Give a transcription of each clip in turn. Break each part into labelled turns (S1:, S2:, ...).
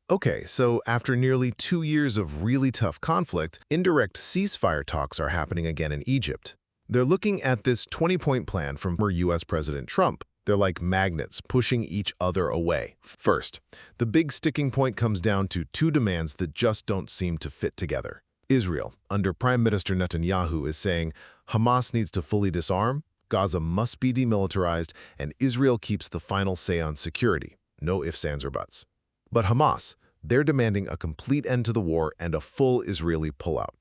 S1: Okay, so after nearly 2 years of really tough conflict, indirect ceasefire talks are happening again in Egypt. They're looking at this 20-point plan from former US President Trump. They're like magnets pushing each other away. First, the big sticking point comes down to two demands that just don't seem to fit together. Israel, under Prime Minister Netanyahu, is saying Hamas needs to fully disarm, Gaza must be demilitarized, and Israel keeps the final say on security. No ifs, ands, or buts. But Hamas, they're demanding a complete end to the war and a full Israeli pullout.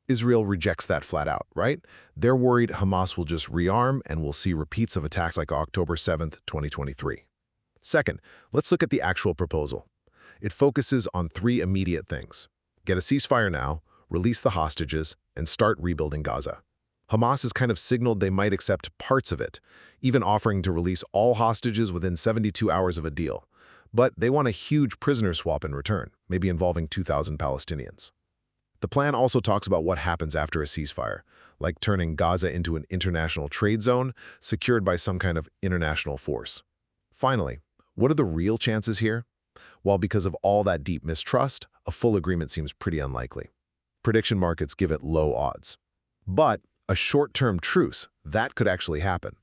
S1: Israel rejects that flat out, right? They're worried Hamas will just rearm and we'll see repeats of attacks like October 7th, 2023. Second, let's look at the actual proposal. It focuses on three immediate things. Get a ceasefire now, release the hostages, and start rebuilding Gaza. Hamas has kind of signaled they might accept parts of it, even offering to release all hostages within 72 hours of a deal. But they want a huge prisoner swap in return, maybe involving 2,000 Palestinians. The plan also talks about what happens after a ceasefire, like turning Gaza into an international trade zone secured by some kind of international force. Finally, what are the real chances here? Well, because of all that deep mistrust, a full agreement seems pretty unlikely. Prediction markets give it low odds. But a short-term truce, that could actually happen.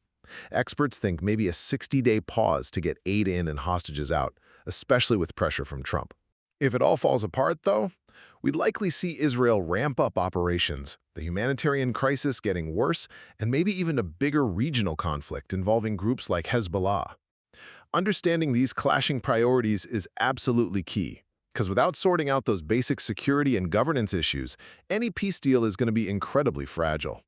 S1: Experts think maybe a 60-day pause to get aid in and hostages out, especially with pressure from Trump. If it all falls apart, though, we'd likely see Israel ramp up operations, the humanitarian crisis getting worse, and maybe even a bigger regional conflict involving groups like Hezbollah. Understanding these clashing priorities is absolutely key, because without sorting out those basic security and governance issues, any peace deal is going to be incredibly fragile.